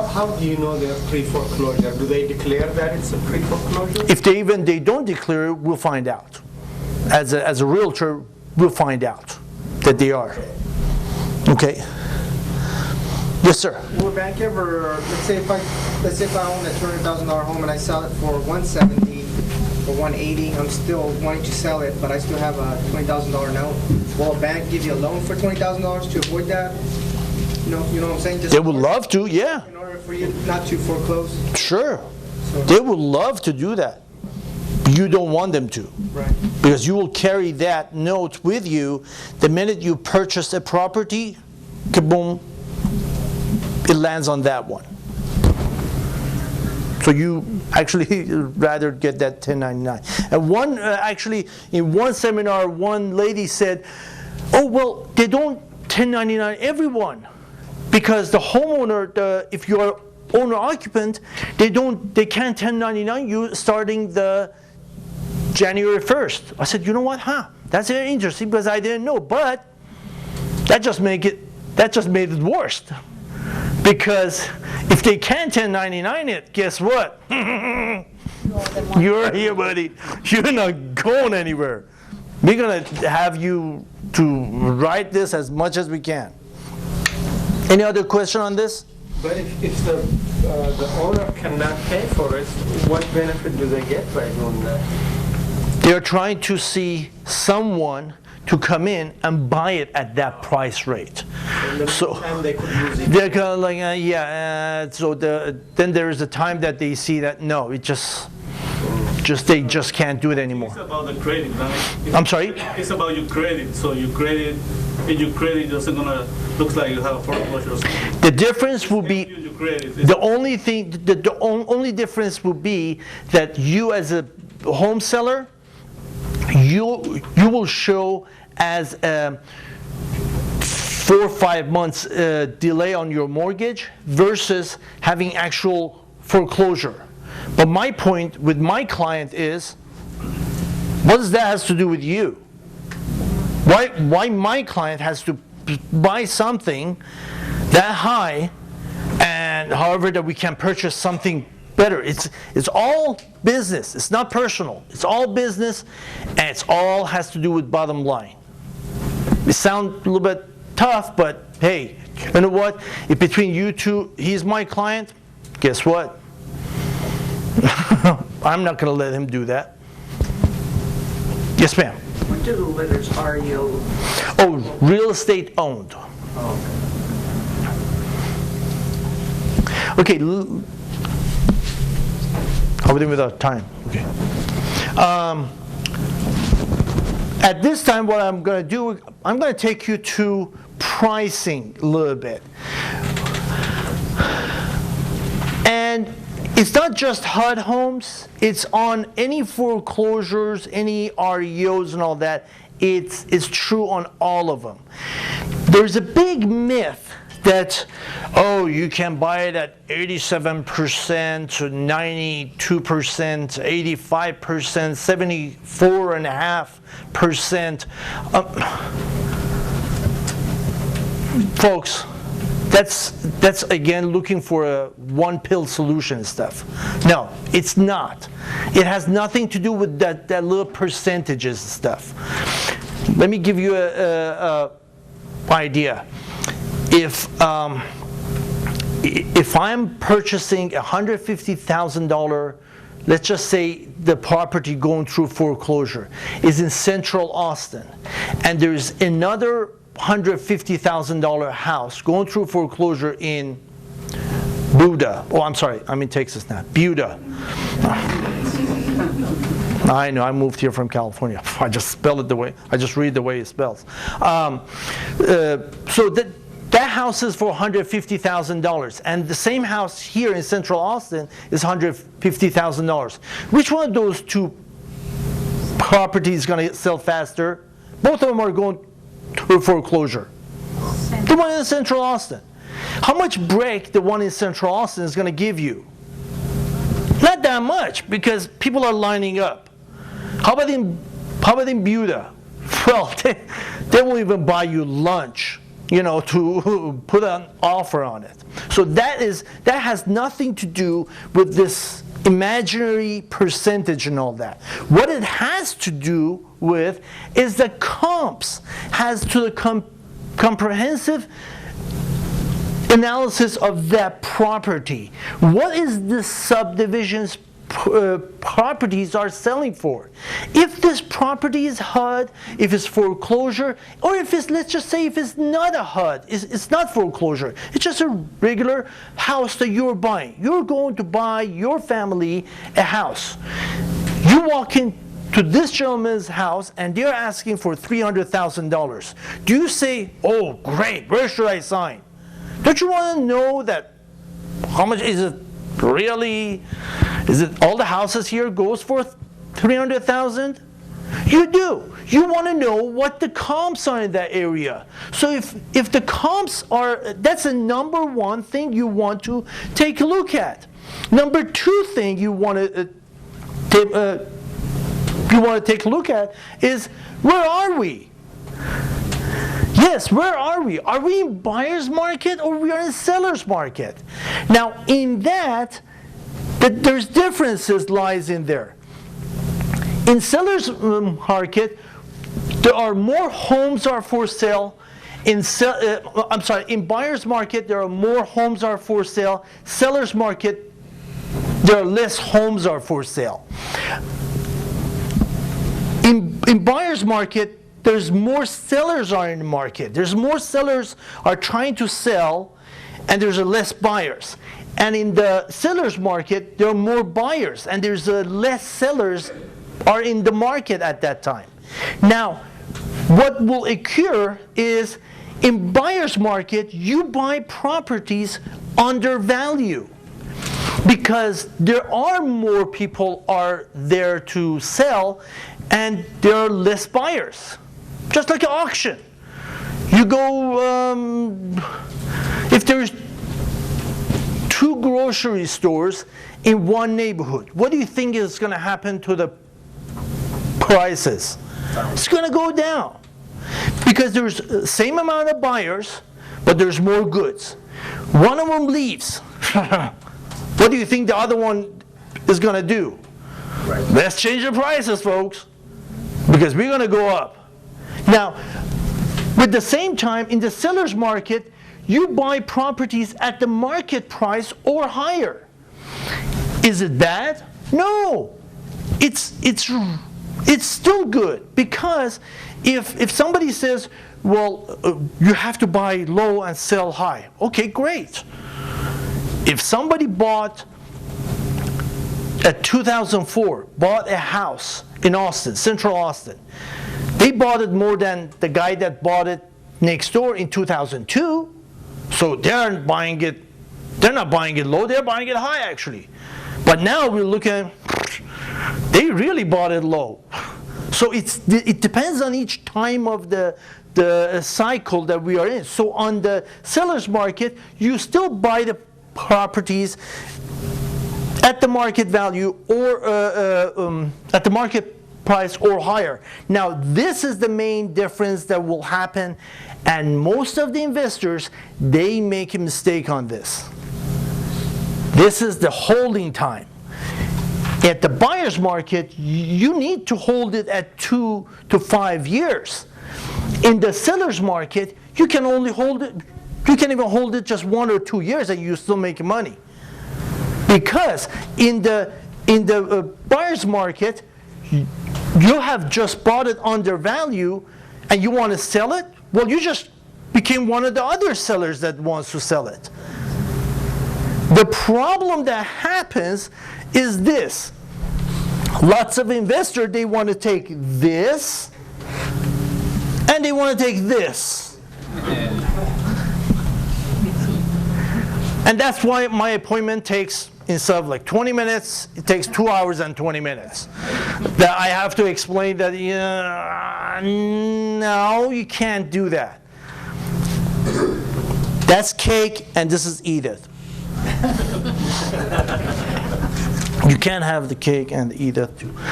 How do you know they're pre-foreclosure? Do they declare that it's a pre-foreclosure? If they don't declare it, we'll find out. As a realtor, we'll find out that they are. Okay. Yes, sir. Will a bank ever, let's say if I own a $200,000 home and I sell it for $170 or $180, I'm still wanting to sell it, but I still have a $20,000 note. Will a bank give you a loan for $20,000 to avoid that? You know what I'm saying? Just They would love to, yeah. in order for you not to foreclose. Sure. They would love to do that. You don't want them to. Right. Because you will carry that note with you the minute you purchase a property, kaboom, it lands on that one. So you actually rather get that 1099. And actually, in one seminar, one lady said, oh, well, they don't 1099 everyone. Because the homeowner, if you're owner-occupant, they can't 1099 you starting the January 1st. I said, you know what, that's very interesting because I didn't know, but that just made it worse. Because if they can't 1099 it, guess what? You're here, buddy. You're not going anywhere. We're going to have you to write this as much as we can. Any other question on this? But if the owner cannot pay for it, what benefit do they get by doing that? They're trying to see someone to come in and buy it at that price rate. So they could use it. They're kind of like, so then there is a time that they see that no, they just can't do it anymore. It's about the credit, right? I'm sorry? It's about your credit. So your credit, if your credit doesn't gonna looks like you have a foreclosure or something. The difference will be the only thing. The only difference will be that you, as a home seller, you will show as a 4 or 5 months delay on your mortgage versus having actual foreclosure. But my point with my client is, what does that has to do with you? Why my client has to buy something that high, and however that we can purchase something better? It's all business. It's not personal. It's all business, and it's all has to do with bottom line. It sounds a little bit tough, but hey, you know what? If between you two, he's my client, guess what? I'm not going to let him do that. Yes, ma'am. What do the letters REO? Oh, real estate owned. Okay. How are we doing without time? Okay. At this time, what I'm going to do, I'm going to take you to pricing a little bit. And it's not just HUD homes, it's on any foreclosures, any REOs and all that. It's true on all of them. There's a big myth that, oh, you can buy it at 87%, 92%, 85%, 74.5%. Folks, that's again looking for a one-pill solution stuff. No, it's not. It has nothing to do with that little percentages stuff. Let me give you a idea. If I'm purchasing $150,000, let's just say the property going through foreclosure is in Central Austin, and there's another $150,000 house going through foreclosure in Buda. Oh, I'm sorry, I'm in Texas now. Buda. I know, I moved here from California. I just spell it the way, I just read the way it spells. So that house is for $150,000, and the same house here in Central Austin is $150,000. Which one of those two properties is going to sell faster? Both of them are going through foreclosure. The one in Central Austin. How much break the one in Central Austin is going to give you? Not that much, because people are lining up. How about in Buda? Well, they won't even buy you lunch to put an offer on it. So that has nothing to do with this imaginary percentage and all that. What it has to do with is the comps, has to the comprehensive analysis of that property. What is the subdivision's properties are selling for? If this property is HUD, if it's foreclosure, or if it's, let's just say, if it's not a HUD, it's not foreclosure, it's just a regular house that you're buying. You're going to buy your family a house. You walk into this gentleman's house and they're asking for $300,000. Do you say, oh great, where should I sign? Don't you want to know that how much is it really? Is it all the houses here goes for $300,000? You do. You want to know what the comps are in that area. So if the comps are, that's the number one thing you want to take a look at. Number two thing you want to take a look at is, where are we? Yes, where are we? Are we in buyer's market or we are in seller's market? Now, in that there's differences lies in there. In seller's market, there are more homes are for sale. In buyer's market, there are more homes are for sale. Seller's market, there are less homes are for sale. In buyer's market, there's more sellers are in the market. There's more sellers are trying to sell, and there's less buyers. And in the seller's market, there are more buyers, and there's less sellers are in the market at that time. Now, what will occur is, in buyer's market, you buy properties under value, because there are more people are there to sell, and there are less buyers. Just like an auction. You go, if there's 2 grocery stores in one neighborhood, what do you think is going to happen to the prices? It's going to go down. Because there's the same amount of buyers, but there's more goods. One of them leaves. What do you think the other one is going to do? Right. Let's change the prices, folks, because we're going to go up. Now, with the same time, in the seller's market, you buy properties at the market price or higher. Is it bad? No. It's still good, because if somebody says, well, you have to buy low and sell high. Okay, great. If somebody bought at 2004, bought a house in Austin, Central Austin, they bought it more than the guy that bought it next door in 2002. So they're not buying it low, they're buying it high actually. But now we're looking, they really bought it low. So it depends on each time of the cycle that we are in. So on the seller's market, you still buy the properties at the market value or at the market price or higher. Now, this is the main difference that will happen, and most of the investors, they make a mistake on this. This is the holding time. At the buyer's market, you need to hold it at 2 to 5 years. In the seller's market, you can only hold it, you can even hold it just 1 or 2 years and you still make money. Because in the buyer's market, you have just bought it under value and you want to sell it, well, you just became one of the other sellers that wants to sell it. The problem that happens is this. Lots of investors, they want to take this and they want to take this. And that's why my appointment takes, instead of like 20 minutes, it takes 2 hours and 20 minutes. That I have to explain that, no, you can't do that. That's cake and this is Edith. You can't have the cake and Edith too.